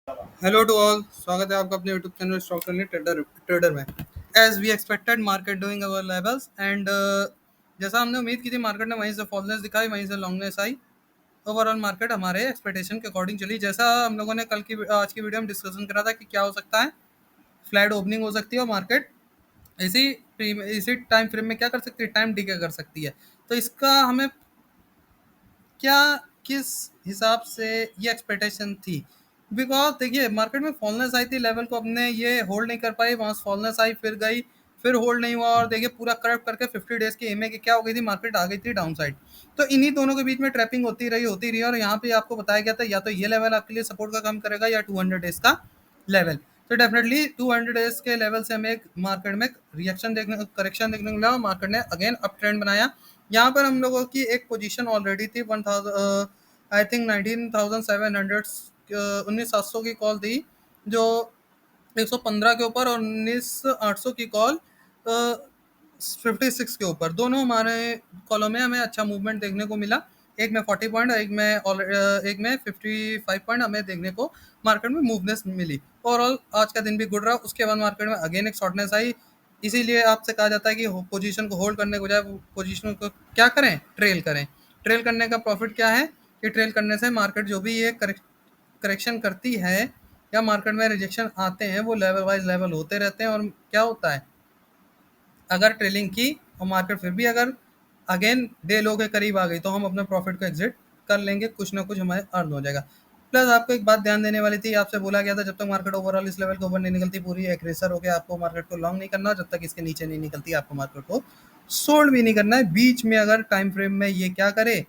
Hello to all, स्वागत है आपका अपने YouTube channel stock trader trader में। As we expected market doing our levels and जैसा हमने उम्मीद की थी मार्केट ने वहीं से फॉलनेस दिखाई, वहीं से लॉन्गनेस आई। ओवरऑल मार्केट हमारे एक्सपेक्टेशन के अकॉर्डिंग चली, जैसा हम लोगों ने आज की वीडियो में डिस्कशन करा था कि क्या हो सकता है। फ्लैट ओपनिंग हो सकती है और मार्केट इसी इसी टाइम फ्रेम में क्या कर सकती है, टाइम डीके कर सकती है। तो इसका हमें क्या, किस हिसाब से ये एक्सपेक्टेशन थी। बिकॉज देखिए मार्केट में फॉलनेस आई थी, लेवल को अपने ये होल्ड नहीं कर पाई, वहां फॉलनेस आई फिर गई, फिर होल्ड नहीं हुआ और देखिए पूरा करप्ट करके 50 डेज के एमए के क्या हो गई थी, मार्केट आ गई थी डाउन साइड। तो इन्हीं दोनों के बीच में ट्रैपिंग होती रही और यहाँ पे आपको बताया गया था या तो ये लेवल आपके लिए सपोर्ट का काम करेगा या 200 डेज का लेवल। तो डेफिनेटली 200 डेज के लेवल से हमें एक मार्केट में करेक्शन देखने को मिला। मार्केट ने अगेन अप ट्रेंड बनाया। यहाँ पर हम लोगों की एक पोजीशन ऑलरेडी थी 1000, आई थिंक 19,700, 19,700 की कॉल थी, जो 115 के ऊपर और 19,800 की कॉल 56 के ऊपर। दोनों हमारे कॉलों में हमें अच्छा मूवमेंट देखने को मिला। एक में 40 पॉइंट, एक में 55 पॉइंट हमें देखने को मार्केट में मूवनेस मिली। ओवरऑल आज का दिन भी गुड रहा। उसके बाद मार्केट में अगेन एक शॉर्टनेस आई। इसीलिए आपसे कहा जाता है कि पोजीशन को होल्ड करने के बजाय पोजीशन को क्या करें, ट्रेल करें। ट्रेल करने का प्रॉफिट क्या है कि ट्रेल करने से मार्केट जो भी ये करेक्शन करती है या मार्केट में रिजेक्शन आते हैं वो लेवल वाइज लेवल होते रहते हैं। और क्या होता है, अगर ट्रेलिंग की और मार्केट फिर भी अगर अगेन डे लो के करीब आ गई तो हम अपने प्रॉफिट को एग्जिट कर लेंगे, कुछ ना कुछ हमारे अर्न हो जाएगा। प्लस आपको एक बात ध्यान देने वाली थी, आपसे बोला गया था जब तक मार्केट ओवरऑल इस लेवल के ऊपर नहीं निकलती पूरी एग्रेसर होकर आपको मार्केट को लॉन्ग नहीं करना, जब तक इसके नीचे नहीं निकलती आपको मार्केट को सोल्ड भी नहीं करना है। बीच में अगर टाइम फ्रेम में ये क्या करे,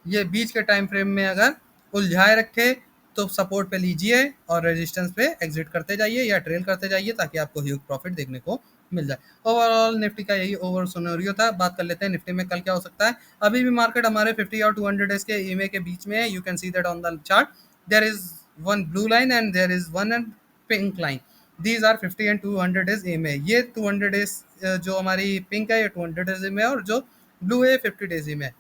ये बीच के टाइम फ्रेम में अगर उलझाए रखे तो सपोर्ट पे लीजिए और रेजिस्टेंस पे एग्जिट करते जाइए या ट्रेल करते जाइए ताकि आपको ह्यूज प्रॉफिट देखने को मिल जाए। ओवरऑल निफ्टी का यही ओवर सिनेरियो था। बात कर लेते हैं निफ्टी में कल क्या हो सकता है। अभी भी मार्केट हमारे 50 और 200 डेज के ईमे के बीच में है। You can see that on the chart there is one blue line and there is one and pink line. These are 50 and 200 days EMA. ये 200 डेज जो हमारी पिंक है ये 200 डेज ईमे है और जो ब्लू है 50 डेज ईमे है।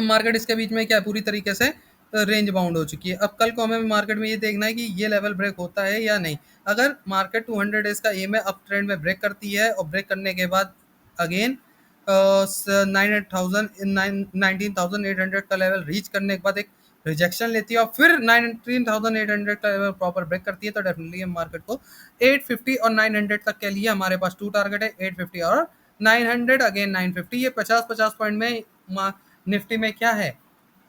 मार्केट इसके बीच में क्या पूरी तरीके से रेंज बाउंड हो चुकी है। अब कल को हमें मार्केट में ये देखना है कि ये लेवल ब्रेक होता है या नहीं। अगर मार्केट 200 डेज का एम है अप ट्रेंड में ब्रेक करती है और ब्रेक करने के बाद अगेन 19,800 का लेवल रीच करने के बाद एक रिजेक्शन लेती है और फिर 19,800 का लेवल प्रॉपर ब्रेक करती है तो डेफिनेटली हम मार्केट को 850 और 900 तक के लिए हमारे पास टू टारगेट है, 850 और 900, अगेन 950। ये 50-50 पॉइंट में निफ्टी में क्या है,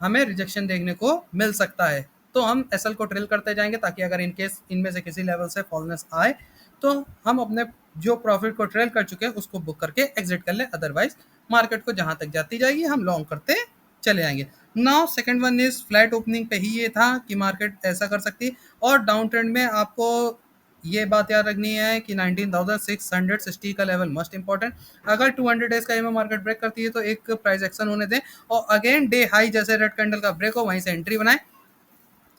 हमें रिजेक्शन देखने को मिल सकता है। तो हम एसएल को ट्रेल करते जाएंगे ताकि अगर इनकेस इनमें से किसी लेवल से फॉलनेस आए तो हम अपने जो प्रॉफिट को ट्रेल कर चुके हैं उसको बुक करके एग्जिट कर ले। अदरवाइज मार्केट को जहां तक जाती जाएगी हम लॉन्ग करते चले आएंगे। Now second one is flat opening पे ही ये था कि मार्केट ऐसा कर सकती है। और डाउन ट्रेंड में आपको ये बात याद रखनी है कि 19,660 का लेवल मस्ट इंपॉर्टेंट। अगर 200 डेज का एमए मार्केट ब्रेक करती है तो एक प्राइस एक्शन होने दें और अगेन डे हाई जैसे रेड कैंडल का ब्रेक हो वहीं से एंट्री बनाए।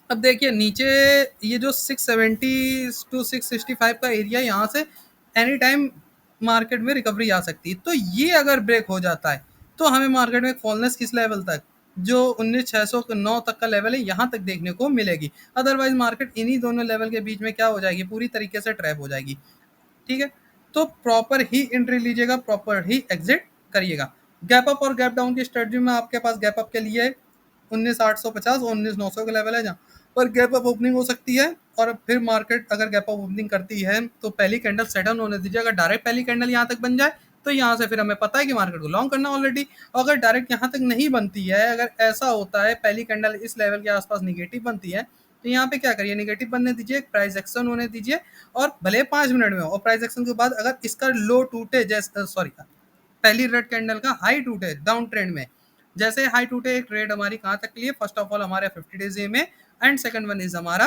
अब देखिए नीचे ये जो 670 टू 665 का एरिया, यहाँ से एनी टाइम मार्केट में रिकवरी आ सकती है। तो ये अगर ब्रेक हो जाता है तो हमें मार्केट में फॉलनेस किस लेवल तक, जो 19,609 तक का लेवल है यहाँ तक देखने को मिलेगी। अदरवाइज मार्केट इन्हीं दोनों लेवल के बीच में क्या हो जाएगी, पूरी तरीके से ट्रैप हो जाएगी। ठीक है, तो प्रॉपर ही एंट्री लीजिएगा, प्रॉपर ही एग्जिट करिएगा। गैप अप और गैप डाउन की स्ट्रेटजी में आपके पास गैप अप के लिए 19,850 और 19,900 का लेवल है जहाँ पर गैप अप ओपनिंग हो सकती है। और फिर मार्केट अगर गैप अप ओपनिंग करती है तो पहली कैंडल सेटल होने दीजिए। अगर डायरेक्ट पहली कैंडल यहाँ तक बन जाए तो यहाँ से फिर हमें पता है कि मार्केट को लॉन्ग करना ऑलरेडी। अगर डायरेक्ट यहाँ तक नहीं बनती है, अगर ऐसा होता है पहली कैंडल इस लेवल के आसपास निगेटिव बनती है तो यहाँ पे क्या करिए, निगेटिव बनने दीजिए, प्राइस एक्शन होने दीजिए और भले 5 मिनट में हो। और प्राइस एक्शन के बाद अगर इसका लो टूटे, जैसे सॉरी पहली रेड कैंडल का हाई टूटे डाउन ट्रेंड में, जैसे हाई टूटे एक ट्रेड हमारी कहाँ तक के लिए, फर्स्ट ऑफ ऑल हमारे 50 डेज ए में एंड सेकंड वन इज हमारा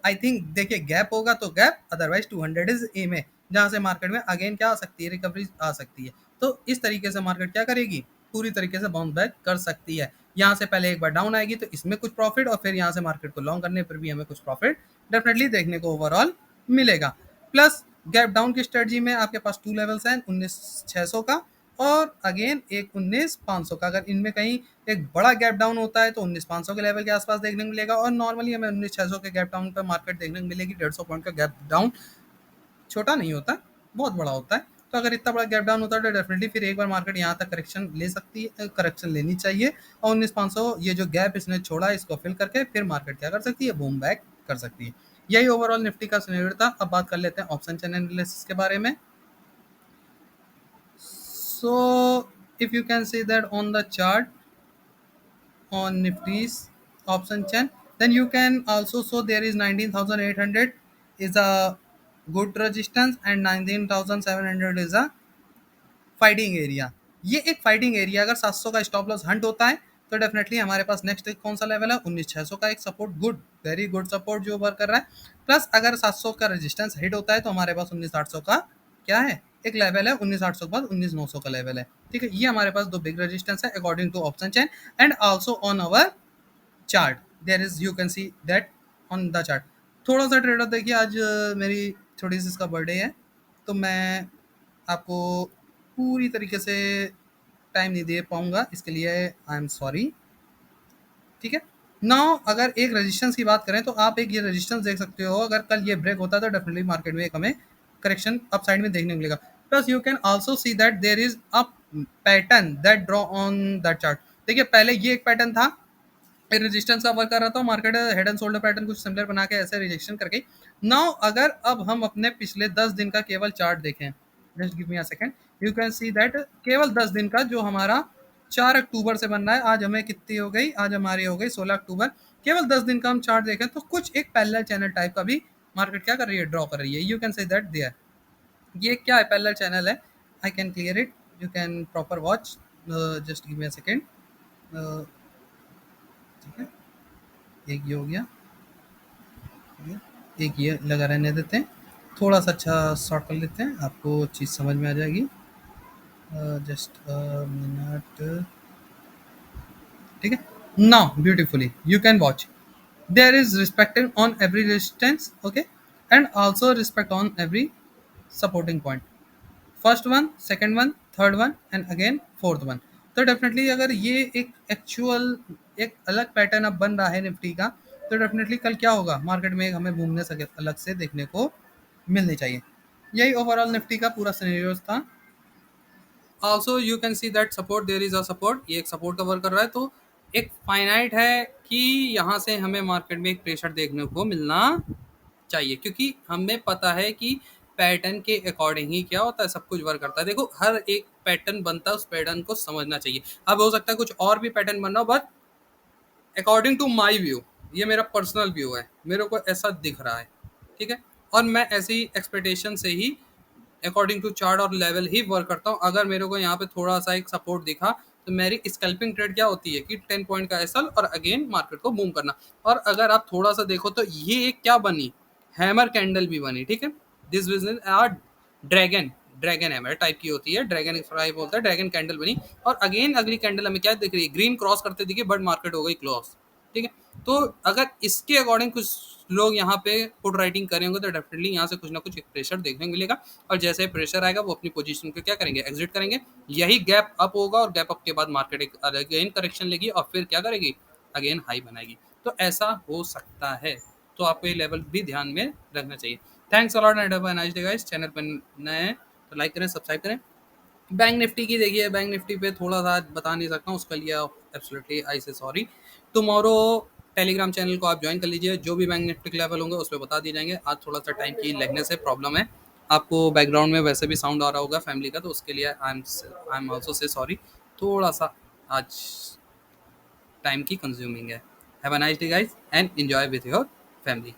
आई थिंक देखिए गैप होगा तो गैप, अदरवाइज 200 इज ए में जहां से मार्केट में अगेन क्या आ सकती है, रिकवरी आ सकती है। तो इस तरीके से मार्केट क्या करेगी, पूरी तरीके से बाउंस बैक कर सकती है। यहाँ से पहले एक बार डाउन आएगी तो इसमें कुछ प्रॉफिट और फिर यहाँ से मार्केट को लॉन्ग करने पर भी हमें कुछ प्रॉफिट डेफिनेटली देखने को ओवरऑल मिलेगा। प्लस गैप डाउन की स्ट्रेटजी में आपके पास टू लेवल्स हैं 19,600 का और अगेन एक 19,500 का, अगर इनमें कहीं एक बड़ा गैप डाउन होता है तो 19,500 के लेवल के आसपास देखने को मिलेगा, और नॉर्मली हमें 19,600 के गैप डाउन पर मार्केट देखने को मिलेगी। 150 पॉइंट का गैप डाउन छोटा नहीं होता, बहुत बड़ा होता है। तो अगर इतना बड़ा गैप डाउन होता है तो डेफिनेटली फिर एक बार मार्केट यहाँ तक करेक्शन ले सकती है, करेक्शन लेनी चाहिए, और 19,500 ये जो गैप इसने छोड़ा है इसको फिल करके फिर मार्केट क्या कर सकती है, बूम बैक कर सकती है। यही ओवरऑल निफ्टी का सिनेरियो था। अब बात कर लेते हैं ऑप्शन चेन एनालिसिस के बारे में। So if you can see that on the chart on Nifty's option chain, then you can also show there is 19,800 is a good resistance and 19,700 is a fighting area. ये एक fighting area, अगर 700 का stop loss Hunt होता है तो definitely हमारे पास next कौन सा लेवल है, 19,600 का एक support, good very good support जो वर्क कर रहा है। प्लस अगर 700 का रेजिस्टेंस हिट होता है तो हमारे पास 19,800 का क्या है, एक लेवल है। 19,800 के बाद 19,900 का लेवल है। ठीक है, ये हमारे पास दो बिग रेजिस्टेंस है according to option chain and also on our chart there is, you can see that on the chart. थोड़ा सा ट्रेडर देखिए, आज मेरी थोड़ी सी इसका बर्थडे है तो मैं आपको पूरी तरीके से टाइम नहीं दे पाऊंगा, इसके लिए आई एम सॉरी। ठीक है, नाउ अगर एक रेजिस्टेंस की बात करें तो आप एक ये रेजिस्टेंस देख सकते हो, अगर कल ये ब्रेक होता है तो डेफिनेटली मार्केट में एक हमें करेक्शन अप साइड में देखने को मिलेगा। Plus you can also see that there is a pattern that draw on that chart. देखिए पहले ये एक पैटर्न था, रेजिस्टेंस का वर्क कर रहा था, market head and shoulder pattern कुछ सिमिलर बना के ऐसे रिजेक्शन करके। नाउ अगर अब हम अपने पिछले 10 दिन का केवल चार्ट देखें, just give me a second, you can see that केवल 10 दिन का जो हमारा 4 अक्टूबर से बन रहा है, आज हमें कितनी हो गई, आज हमारी हो गई 16 अक्टूबर। केवल 10 दिन का हम चार्ट देखें तो कुछ एक पैरेलल चैनल टाइप का भी मार्केट क्या कर रही है, ड्रॉ कर रही है। You can say that there, ये क्या है, पैरेलल चैनल है। I can clear it, you can proper watch, just give me a second. ठीक है, एक ये हो गया, एक ये लगा रहने देते हैं, थोड़ा सा अच्छा शॉर्ट कर लेते हैं, आपको चीज़ समझ में आ जाएगी। Just minute. ठीक है, now beautifully you can watch, there is respected on every resistance, okay, and also respect on every supporting point. First one, second one, third one and again fourth one. तो definitely अगर ये एक actual एक अलग pattern अब बन रहा है निफ्टी का, तो डेफिनेटली कल क्या होगा, मार्केट में हमें घूमने से अलग से देखने को मिलनी चाहिए। यही ओवरऑल निफ्टी का पूरा सिनेरियो था। Also you can see that support, there is a support, ये एक सपोर्ट कवर कर रहा है, तो एक फाइनाइट है कि यहाँ से हमें मार्केट में एक प्रेशर देखने को मिलना चाहिए, क्योंकि हमें पता है कि पैटर्न के अकॉर्डिंग ही क्या होता है, सब कुछ वर्क करता है। देखो हर एक पैटर्न बनता है, उस पैटर्न को समझना चाहिए। अब हो सकता है कुछ और भी पैटर्न बन रहा हो, but according to my view, ये मेरा पर्सनल व्यू है, मेरे को ऐसा दिख रहा है। ठीक है, और मैं ऐसी एक्सपेक्टेशन से ही अकॉर्डिंग टू चार्ट और लेवल ही वर्क करता हूँ। अगर मेरे को यहाँ पे थोड़ा सा एक सपोर्ट दिखा तो मेरी स्कैल्पिंग ट्रेड क्या होती है कि 10 पॉइंट का एसएल और अगेन मार्केट को बूम करना। और अगर आप थोड़ा सा देखो तो ये एक क्या बनी, हैमर कैंडल भी बनी। ठीक है, this business are dragon, dragon hammer type की होती है, ड्रैगन फ्राई बोलता है, ड्रैगन कैंडल बनी, और अगेन अगली कैंडल हमें क्या दिख रही है, ग्रीन क्रॉस करते दिखी, बट मार्केट हो गई क्लोज। ठीक है, तो अगर इसके अकॉर्डिंग कुछ लोग यहाँ पे पुट राइटिंग करे होंगे तो डेफिनेटली यहाँ से कुछ ना कुछ एक प्रेशर देखने को मिलेगा, और जैसे प्रेशर आएगा वो अपनी पोजीशन को क्या करेंगे, एग्जिट करेंगे। यही गैप अप होगा और गैप अप के बाद मार्केट एक अगेन करेक्शन लेगी और फिर क्या करेगी, अगेन हाई बनाएगी। तो ऐसा हो सकता है, तो आपको ये लेवल भी ध्यान में रखना चाहिए। Thanks a lot and have a nice day guys. Channel पर नए हैं तो लाइक करें, सब्सक्राइब करें। बैंक निफ्टी की देखिए, बैंक निफ्टी पे थोड़ा सा बता नहीं सकता हूँ, उसके लिए एब्सोल्युटली आई से सॉरी। टुमारो टेलीग्राम चैनल को आप ज्वाइन कर लीजिए, जो भी बैंक निफ्टी के लेवल होंगे उस पर बता दिए जाएंगे। आज थोड़ा सा टाइम की लगने से प्रॉब्लम है, आपको बैकग्राउंड में वैसे भी साउंड आ रहा होगा फैमिली का, तो उसके लिए I am also say sorry. थोड़ा सा आज टाइम की कंज्यूमिंग है। Have a nice day guys and enjoy with your family.